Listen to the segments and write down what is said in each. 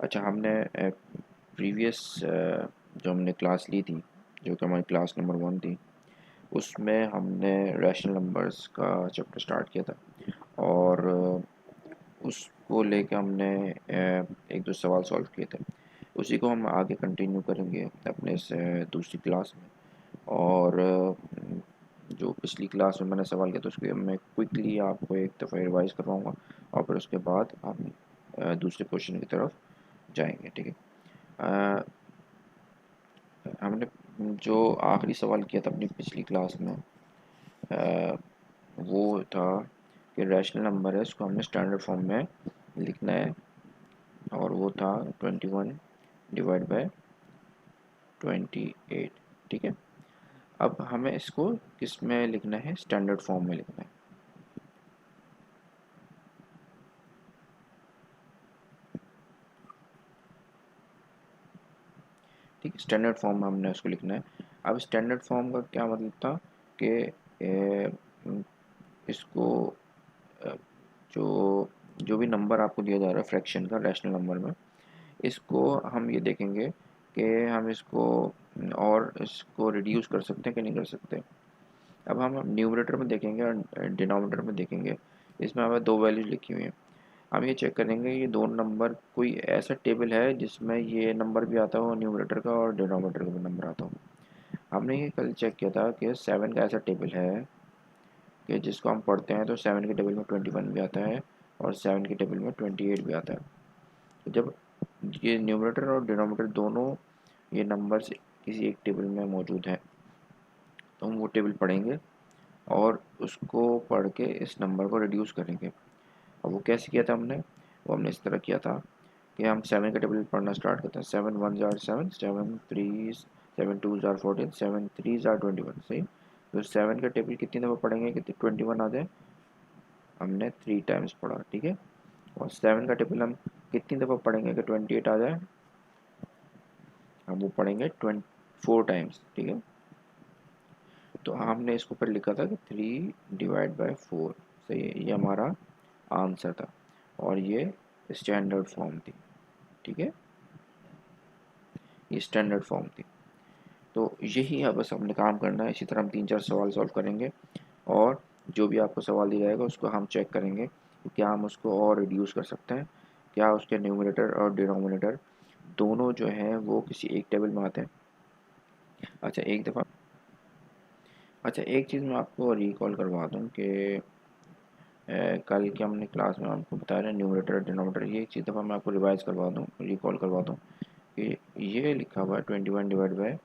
अच्छा, हमने प्रीवियस जो हमने क्लास ली थी, जो कि हमारी क्लास नंबर 1 थी, उसमें हमने रैशनल नंबर्स का चैप्टर स्टार्ट किया था और उसको लेके हमने एक दो सवाल सॉल्व किए थे। उसी को हम आगे कंटिन्यू करेंगे अपने इस दूसरी क्लास में। और जो पिछली क्लास में मैंने सवाल किया था उसको मैं क्विकली आपको एक दफ़ा रिवाइज़ करवाऊँगा और फिर उसके बाद हम दूसरे क्वेश्चन की तरफ जाएंगे। ठीक है। अ, हमने जो आखिरी सवाल किया था अपनी पिछली क्लास में, अ, वो था कि रैशनल नंबर है, इसको हमने स्टैंडर्ड फॉर्म में लिखना है और वो था 21 डिवाइड बाय 28। ठीक है। अब हमें इसको किस में लिखना है? स्टैंडर्ड फॉर्म में लिखना है। ठीक है, स्टैंडर्ड फॉर्म में हमने उसको लिखना है। अब स्टैंडर्ड फॉर्म का क्या मतलब था कि इसको अ, जो जो भी नंबर आपको दिया जा रहा है फ्रैक्शन का रैशनल नंबर में, इसको हम ये देखेंगे कि हम इसको और इसको रिड्यूस कर सकते हैं कि नहीं कर सकते। अब हम न्यूमरेटर में देखेंगे और डिनोमिनेटर में देखेंगे। इसमें हमें दो वैल्यूज लिखी हुई हैं। हम ये चेक करेंगे ये दोनों नंबर, कोई ऐसा टेबल है जिसमें ये नंबर भी आता हो न्यूमरेटर का और डिनोमिनेटर का भी नंबर आता हो। हमने ये कल चेक किया था कि 7 का ऐसा टेबल है कि जिसको हम पढ़ते हैं तो 7 के टेबल में 21 भी आता है और 7 के टेबल में 28 भी आता है। तो जब ये न्यूमरेटर और डिनोमिनेटर दोनों ये नंबर्स किसी एक टेबल में मौजूद हैं तो हम वो टेबल पढ़ेंगे और उसको पढ़ के इस नंबर को रिड्यूस करेंगे। अब वो कैसे किया था हमने? वो हमने इस तरह किया था कि हम 7 का टेबल पढ़ना स्टार्ट करते हैं। 7 1 जार 7, 7 3 7 2 जार 14, 7 3 जार 21। सही। तो 7 का टेबल कितनी दफ़ा पढ़ेंगे कि 21 आ जाए? हमने 3 टाइम्स पढ़ा। ठीक है। और 7 का टेबल हम कितनी दफ़ा पढ़ेंगे कि 28 आ जाए? हम वो पढ़ेंगे 4 टाइम्स। ठीक है। तो हमने इसके ऊपर लिखा था कि 3 डिवाइड बाय 4। सही है, ये हमारा आंसर था और ये स्टैंडर्ड फॉर्म थी। ठीक है, ये स्टैंडर्ड फॉर्म थी। तो यही है, बस हमने काम करना है। इसी तरह हम 3-4 सवाल सॉल्व करेंगे और जो भी आपको सवाल दिया जाएगा उसको हम चेक करेंगे कि क्या हम उसको और रिड्यूस कर सकते हैं, क्या उसके न्यूमरेटर और डिनोमिनेटर दोनों जो हैं वो किसी एक टेबल में आते हैं। अच्छा एक दफ़ा, अच्छा एक चीज़ मैं आपको रिकॉल करवा दूँ कि कल की हमने क्लास में आपको बताया ना न्यूमरेटर डिनोमिनेटर, ये एक चीज़ दफ़ा मैं आपको रिवाइज़ करवा दूँ, रिकॉल करवा दूँ कि ये लिखा हुआ है 21 डिवाइड बाय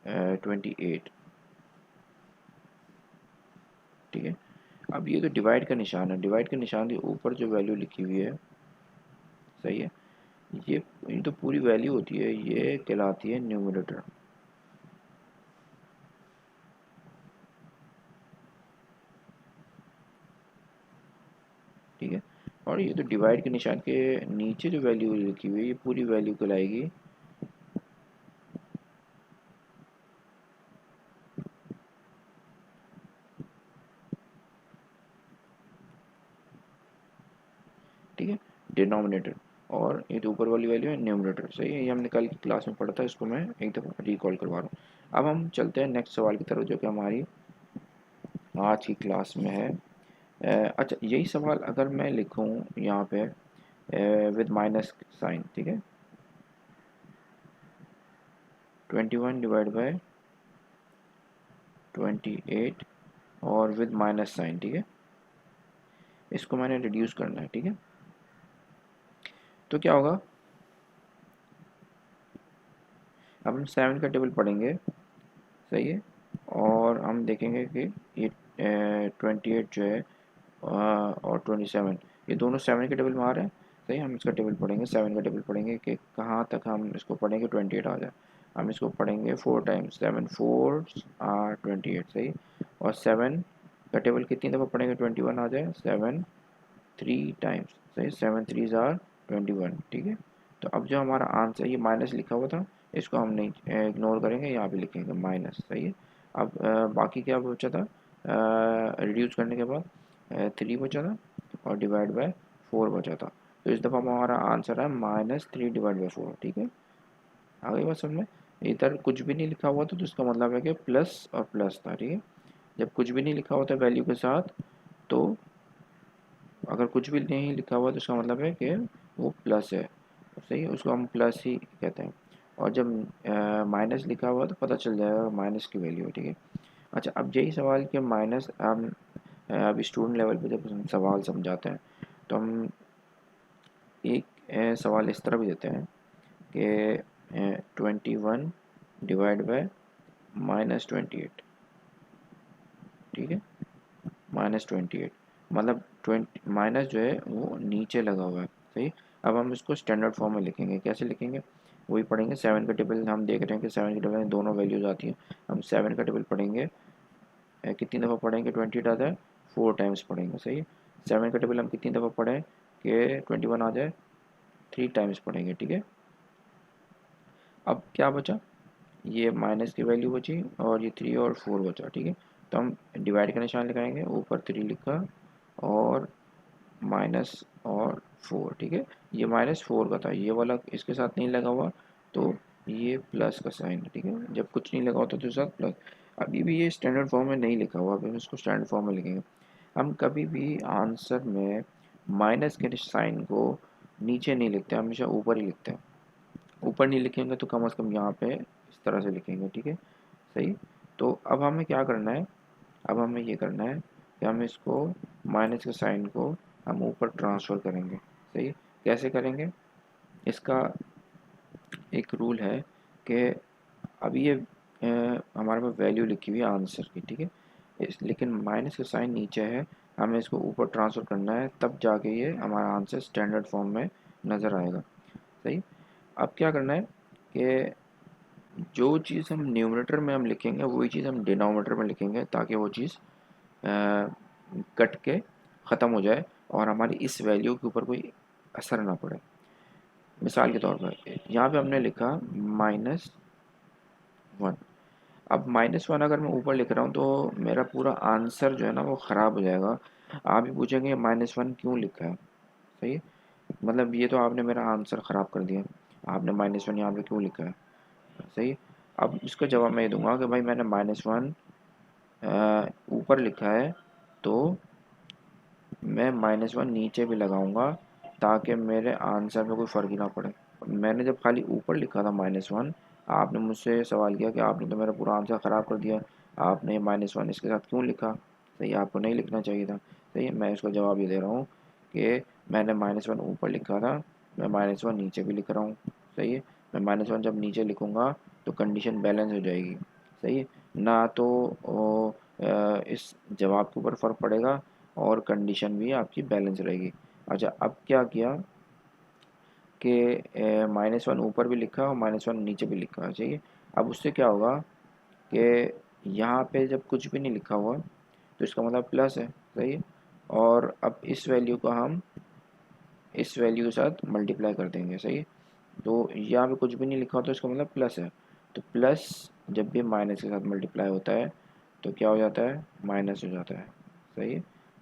28। ठीक है। अब ये तो डिवाइड का निशान है, डिवाइड के निशान के ऊपर जो वैल्यू लिखी हुई है, सही है, ये तो पूरी वैल्यू होती है, ये कहलाती है न्यूमरेटर। ठीक है। और ये तो डिवाइड के निशान के नीचे जो वैल्यू लिखी हुई है ये पूरी वैल्यू कहलाएगी ठीक है, डिनोमिनेटर। और ये तो ऊपर वाली वैल्यू है न्यूमरेटर। सही है, ये हमने कल की क्लास में पढ़ा था, इसको मैं एक दफ़ा रिकॉल करवा रहा हूँ। अब हम चलते हैं नेक्स्ट सवाल की तरफ जो कि हमारी आज की क्लास में है। अच्छा यही सवाल अगर मैं लिखूँ यहाँ पे विद माइनस साइन। ठीक है, 21 डिवाइड बाय 28 और विद माइनस साइन। ठीक है, इसको मैंने रिड्यूस करना है। ठीक है, तो क्या होगा? अब हम 7 का टेबल पढ़ेंगे। सही है, और हम देखेंगे कि ये 28 जो है और 27 ये दोनों 7 के टेबल में आ रहे हैं। सही है, हम इसका टेबल पढ़ेंगे, 7 का टेबल पढ़ेंगे कि कहाँ तक हम इसको पढ़ेंगे 28 आ जाए। हम इसको पढ़ेंगे 4 टाइम्स, 7 4 आर 28। सही। और 7 का टेबल कितनी दफ़ा पढ़ेंगे 21 आ जाए? 7 3 टाइम्स। सही, 7 3 जार 21। ठीक है। तो अब जो हमारा आंसर ये माइनस लिखा हुआ था इसको हम नहीं इग्नोर करेंगे, यहाँ पे लिखेंगे माइनस। सही है। अब बाकी क्या बचा था? रिड्यूस करने के बाद 3 बचा था और डिवाइड बाय 4 बचा था। तो इस दफ़ा हमारा आंसर है -3/4। ठीक है, आ गई बात समझ में। इधर कुछ भी नहीं लिखा हुआ तो इसका मतलब है कि प्लस और प्लस था। ठीक है, जब कुछ भी नहीं लिखा होता वैल्यू के साथ, तो अगर कुछ भी नहीं लिखा हुआ तो इसका मतलब है कि वो प्लस है, सही है, उसको हम प्लस ही कहते हैं। और जब माइनस लिखा हुआ तो पता चल जाएगा माइनस की वैल्यू है। ठीक है, अच्छा, अब यही सवाल कि माइनस हम अब स्टूडेंट लेवल पे जब हम सवाल समझाते हैं तो हम एक सवाल इस तरह भी देते हैं कि 21 डिवाइड बाय -28। ठीक है, -28 मतलब 20 माइनस जो है वो नीचे लगा हुआ है। सही, अब हम इसको स्टैंडर्ड फॉर्म में लिखेंगे। कैसे लिखेंगे, वही पढ़ेंगे। 7 का टेबल हम देख रहे हैं कि 7 के टेबल में दोनों वैल्यूज आती हैं। हम 7 का टेबल पढ़ेंगे, कितनी दफ़ा पढ़ेंगे, 28 आता है 4 टाइम्स पढ़ेंगे। सही है, 7 का टेबल हम कितनी दफ़ा पढ़ें कि 21 आ जाए, 3 टाइम्स पढ़ेंगे। ठीक है, अब क्या बचा, ये माइनस की वैल्यू बची और ये 3 और 4 बचा। ठीक है, तो हम डिवाइड का निशान लगाएंगे, ऊपर 3 लिखा और माइनस और 4। ठीक है, ये -4 का था, ये वाला इसके साथ नहीं लगा हुआ तो ये प्लस का साइन है। ठीक है, जब कुछ नहीं लगा होता तो साथ प्लस। अभी भी ये स्टैंडर्ड फॉर्म में नहीं लिखा हुआ, अभी हम इसको स्टैंडर्ड फॉर्म में लिखेंगे। हम कभी भी आंसर में माइनस के साइन को नीचे नहीं लिखते, हमेशा ऊपर ही लिखते हैं। ऊपर नहीं लिखेंगे तो कम से कम यहाँ पे इस तरह से लिखेंगे। ठीक है, सही। तो अब हमें क्या करना है, अब हमें ये करना है कि हम इसको माइनस के साइन को हम ऊपर ट्रांसफ़र करेंगे। सही, कैसे करेंगे, इसका एक रूल है कि अभी ये हमारे पास वैल्यू लिखी हुई है आंसर की। ठीक है, लेकिन माइनस का साइन नीचे है, हमें इसको ऊपर ट्रांसफ़र करना है, तब जाके ये हमारा आंसर स्टैंडर्ड फॉर्म में नज़र आएगा। सही, अब क्या करना है कि जो चीज़ हम न्यूमरेटर में हम लिखेंगे वही चीज़ हम डिनोमिनेटर में लिखेंगे, ताकि वो चीज़ कट के ख़त्म हो जाए और हमारी इस वैल्यू के ऊपर कोई असर ना पड़े। मिसाल के तौर पर यहाँ पे हमने लिखा -1। अब -1 अगर मैं ऊपर लिख रहा हूँ तो मेरा पूरा आंसर जो है ना वो ख़राब हो जाएगा। आप ही पूछेंगे -1 क्यों लिखा है। सही है, मतलब ये तो आपने मेरा आंसर ख़राब कर दिया, आपने -1 यहाँ पे क्यों लिखा है। सही है, अब इसका जवाब मैं ये दूंगा कि भाई मैंने -1 ऊपर लिखा है तो मैं -1 नीचे भी लगाऊंगा ताकि मेरे आंसर में कोई फ़र्क ही ना पड़े। मैंने जब खाली ऊपर लिखा था -1, आपने मुझसे सवाल किया कि आपने तो मेरा पूरा आंसर ख़राब कर दिया, आपने -1 इसके साथ क्यों लिखा। सही, आपको नहीं लिखना चाहिए था। सही है, मैं इसका जवाब ये दे रहा हूँ कि मैंने -1 ऊपर लिखा था, मैं -1 नीचे भी लिख रहा हूँ। सही है, मैं -1 जब नीचे लिखूँगा तो कंडीशन बैलेंस हो जाएगी। सही है, ना तो इस जवाब के ऊपर फ़र्क पड़ेगा और कंडीशन भी आपकी बैलेंस रहेगी। अच्छा, अब क्या किया कि -1 ऊपर भी लिखा और -1 नीचे भी लिखा। चाहिए, अब उससे क्या होगा कि यहाँ पे जब कुछ भी नहीं लिखा हुआ तो इसका मतलब प्लस है। सही है, और अब इस वैल्यू को हम इस वैल्यू के साथ मल्टीप्लाई कर देंगे। सही है, तो यहाँ पे कुछ भी नहीं लिखा हो तो इसका मतलब प्लस है। तो प्लस जब भी माइनस के साथ मल्टीप्लाई होता है तो क्या हो जाता है, माइनस हो जाता है। सही है,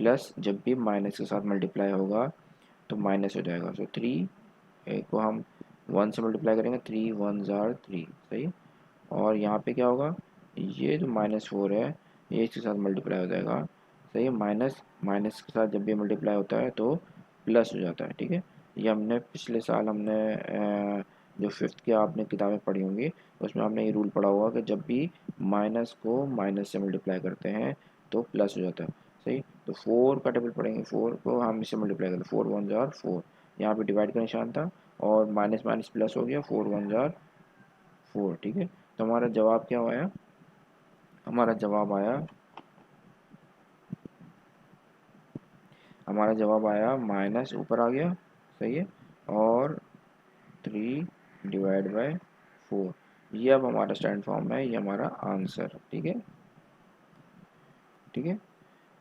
प्लस जब भी माइनस के साथ मल्टीप्लाई होगा तो माइनस हो जाएगा। तो 3 को हम 1 से मल्टीप्लाई करेंगे, 3 1 ज़ार 3। सही, और यहाँ पे क्या होगा, ये जो -4 है ये इसके साथ मल्टीप्लाई हो जाएगा। सही है, माइनस माइनस के साथ जब भी मल्टीप्लाई होता है तो प्लस हो जाता है। ठीक है, ये हमने पिछले साल हमने जो 5th की आपने किताबें पढ़ी होंगी उसमें हमने ये रूल पढ़ा होगा कि जब भी माइनस को माइनस से मल्टीप्लाई करते हैं तो प्लस हो जाता है। सही, तो 4 का टेबल पढ़ेंगे, 4 को हम इससे मल्टीप्लाई करते हैं, 4 1 ज़ार 4, यहाँ पे डिवाइड का निशान था और माइनस माइनस प्लस हो गया, 4 1 ज़ार 4। ठीक है, तो हमारा जवाब क्या आया, हमारा जवाब आया, हमारा जवाब आया माइनस ऊपर आ गया। सही है, और 3 डिवाइड बाय 4, ये अब हमारा स्टैंड फॉर्म है, ये हमारा आंसर। ठीक है, ठीक है।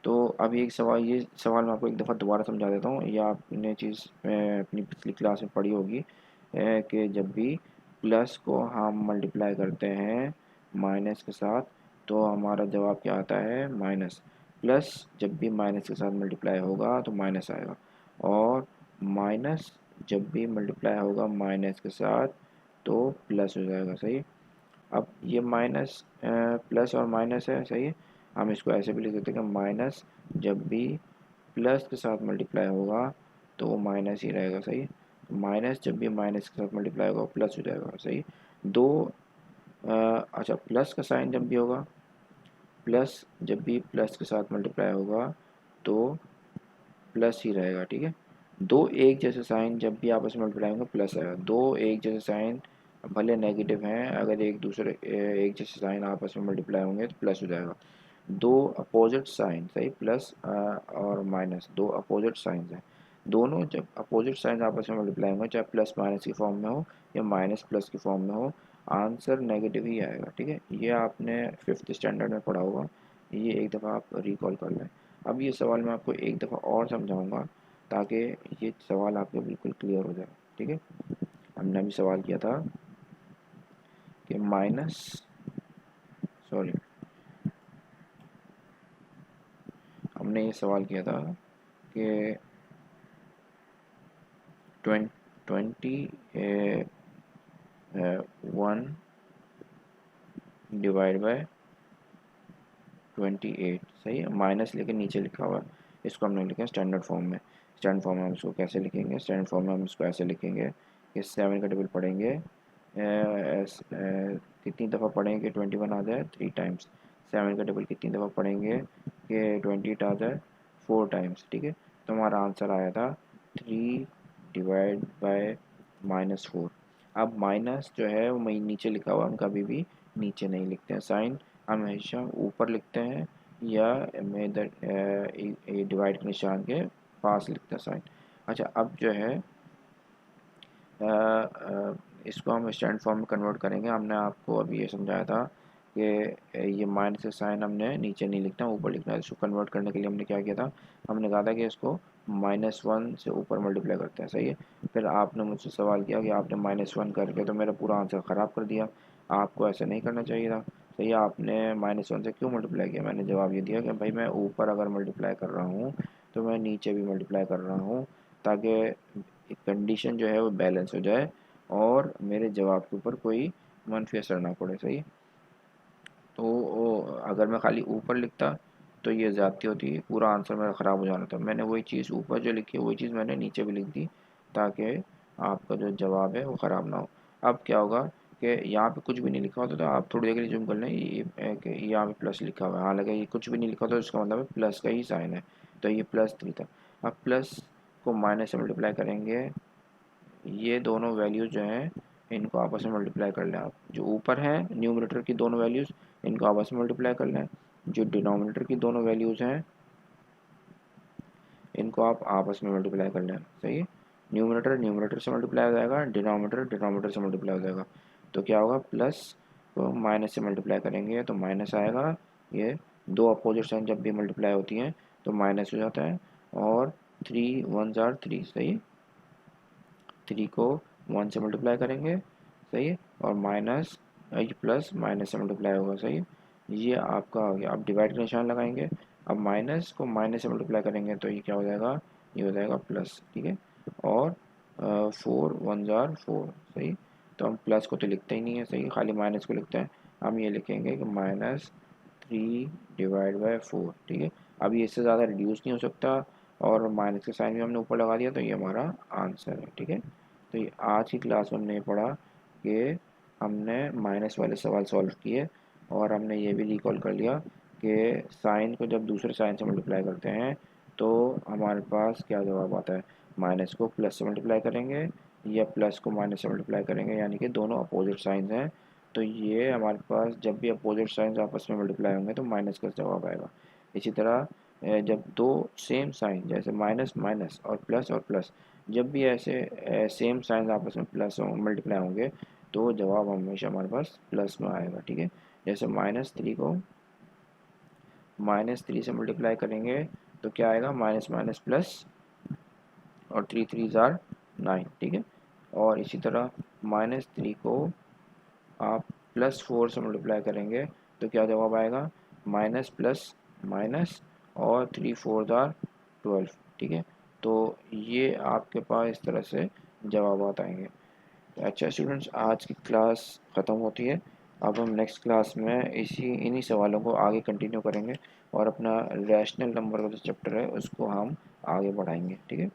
तो अब एक सवाल, ये सवाल मैं आपको एक दफ़ा दोबारा समझा देता हूँ, या आपने चीज़ अपनी पिछली क्लास में पढ़ी होगी कि जब भी प्लस को हम मल्टीप्लाई करते हैं माइनस के साथ तो हमारा जवाब क्या आता है, माइनस। प्लस जब भी माइनस के साथ मल्टीप्लाई होगा तो माइनस आएगा, और माइनस जब भी मल्टीप्लाई होगा माइनस के साथ तो प्लस हो जाएगा, सही है। अब ये माइनस प्लस और माइनस है, सही है। हम इसको ऐसे भी लिख सकते हैं कि माइनस जब भी प्लस के साथ मल्टीप्लाई होगा तो वो माइनस ही रहेगा, सही है। माइनस जब भी माइनस के साथ मल्टीप्लाई होगा प्लस हो जाएगा, सही है। दो अच्छा, प्लस का साइन जब भी होगा, प्लस जब भी प्लस के साथ मल्टीप्लाई होगा तो प्लस ही रहेगा, ठीक है। दो एक जैसे साइन जब भी आपस में मल्टीप्लाई होंगे प्लस आएगा। दो एक जैसे साइन भले नेगेटिव हैं, अगर एक जैसे साइन आपस में मल्टीप्लाई होंगे तो प्लस हो जाएगा। दो अपोजिट साइन, सही, प्लस और माइनस दो अपोजिट साइंस हैं। दोनों जब अपोजिट साइन आपस में मल्टीप्लाई होंगे, चाहे प्लस माइनस की फॉर्म में हो या माइनस प्लस की फॉर्म में हो, आंसर नेगेटिव ही आएगा, ठीक है। ये आपने फिफ्थ स्टैंडर्ड में पढ़ा होगा, ये एक दफ़ा आप रिकॉल कर लें। अब ये सवाल मैं आपको एक दफ़ा और समझाऊंगा ताकि ये सवाल आपके बिल्कुल क्लियर हो जाए, ठीक है। हमने अभी सवाल किया था कि सॉरी हमने ये सवाल किया था कि 21 डिवाइड बाय 28, सही है। माइनस लेके नीचे लिखा हुआ है, इसको हमने लिखा है स्टैंडर्ड फॉर्म में। स्टैंडर्ड फॉर्म में हम इसको कैसे लिखेंगे, स्टैंडर्ड फॉर्म में हम इसको ऐसे लिखेंगे कि 7 का टेबल पढ़ेंगे, कितनी दफ़ा पढ़ेंगे 21 आ जाए 3 टाइम्स। 7 का टेबल कितनी दफ़ा पढ़ेंगे कि 28 आ जाए 4 टाइम्स, ठीक है। तो हमारा आंसर आया था 3 डिवाइड बाय -4। अब माइनस जो है वो नीचे लिखा हुआ, हम कभी भी नीचे नहीं लिखते हैं साइन, हमेशा ऊपर लिखते हैं या में डिवाइड के निशान के पास लिखते हैं साइन। अच्छा, अब जो है इसको हम स्टैंड फॉर्म में कन्वर्ट करेंगे। हमने आपको अभी ये समझाया था कि ये माइनस से साइन हमने नीचे नहीं लिखना, ऊपर लिखना है। इसको कन्वर्ट करने के लिए हमने क्या किया था, हमने कहा था कि इसको -1 से ऊपर मल्टीप्लाई करते हैं, सही है। फिर आपने मुझसे सवाल किया कि आपने -1 करके तो मेरा पूरा आंसर ख़राब कर दिया, आपको ऐसा नहीं करना चाहिए था, सही है। आपने -1 से क्यों मल्टीप्लाई किया? मैंने जवाब ये दिया कि भाई मैं ऊपर अगर मल्टीप्लाई कर रहा हूँ तो मैं नीचे भी मल्टीप्लाई कर रहा हूँ, ताकि कंडीशन जो है वो बैलेंस हो जाए और मेरे जवाब के ऊपर कोई मनफी असर ना पड़े, सही। तो अगर मैं खाली ऊपर लिखता तो ये ज़्यादती होती, पूरा आंसर मेरा ख़राब हो जाना था। मैंने वही चीज़ ऊपर जो लिखी है वही चीज़ मैंने नीचे भी लिख दी ताकि आपका जो जवाब है वो ख़राब ना हो। अब क्या होगा कि यहाँ पे कुछ भी नहीं लिखा होता तो आप थोड़ी देर के लिए जूम कर लें, कि यहाँ पे प्लस लिखा हुआ है, हालांकि ये कुछ भी नहीं लिखा होता तो इसका मतलब है प्लस का ही साइन है, तो ये +3 था। अब प्लस को माइनस से मल्टीप्लाई करेंगे, ये दोनों वैल्यूज़ जो हैं इनको आपस में मल्टीप्लाई कर लें। आप जो ऊपर है न्यूमरेटर की दोनों वैल्यूज़, इनको आपस में मल्टीप्लाई कर लें। जो डिनोमिनेटर की दोनों वैल्यूज़ हैं इनको आप आपस में मल्टीप्लाई कर लें, सही है। न्यूमरेटर न्यूमरेटर से मल्टीप्लाई हो जाएगा, डिनोमिनेटर डिनोमिनेटर से मल्टीप्लाई हो जाएगा। तो क्या होगा, प्लस को माइनस से मल्टीप्लाई करेंगे तो माइनस आएगा। ये दो अपोजिट साइन जब भी मल्टीप्लाई होती हैं तो माइनस हो जाता है, और 3 1 जार 3, सही है। 3 को 1 से मल्टीप्लाई करेंगे, सही है, और माइनस प्लस माइनस से मल्टीप्लाई होगा, सही है। ये आपका हो गया। अब डिवाइड का निशान लगाएंगे, अब माइनस को माइनस से मल्टीप्लाई करेंगे तो ये क्या हो जाएगा, ये हो जाएगा प्लस, ठीक है। और 4 1 जार 4, सही। तो हम प्लस को तो लिखते ही नहीं है, सही, खाली माइनस को लिखते हैं। हम ये लिखेंगे कि -3 डिवाइड बाय 4, ठीक है। अब ये इससे ज़्यादा रिड्यूस नहीं हो सकता, और माइनस का साइन भी हमने ऊपर लगा दिया तो ये हमारा आंसर है, ठीक है। तो ये आज की क्लास में हमने पढ़ा कि हमने माइनस वाले सवाल सॉल्व किए, और हमने ये भी रिकॉल कर लिया कि साइन को जब दूसरे साइन से मल्टीप्लाई करते हैं तो हमारे पास क्या जवाब आता है। माइनस को प्लस से मल्टीप्लाई करेंगे या प्लस को माइनस से मल्टीप्लाई करेंगे, यानी कि दोनों अपोजिट साइंस हैं, तो ये हमारे पास जब भी अपोजिट साइंस आपस में मल्टीप्लाई होंगे तो माइनस का जवाब आएगा। इसी तरह जब दो सेम साइन जैसे माइनस माइनस और प्लस जब भी ऐसे सेम साइन आपस में प्लस मल्टीप्लाई होंगे तो जवाब हमेशा हमारे पास प्लस में आएगा, ठीक है। जैसे -3 को -3 से मल्टीप्लाई करेंगे तो क्या आएगा, माइनस माइनस प्लस, और 3 3 जार 9, ठीक है। और इसी तरह -3 को आप +4 से मल्टीप्लाई करेंगे तो क्या जवाब आएगा, माइनस प्लस माइनस, और 3 4 जार 12, ठीक है। तो ये आपके पास इस तरह से जवाब आएंगे। तो अच्छा स्टूडेंट्स, आज की क्लास ख़त्म होती है। अब हम नेक्स्ट क्लास में इन्हीं सवालों को आगे कंटिन्यू करेंगे और अपना रैशनल नंबर का जो चैप्टर है उसको हम आगे बढ़ाएंगे। ठीक है।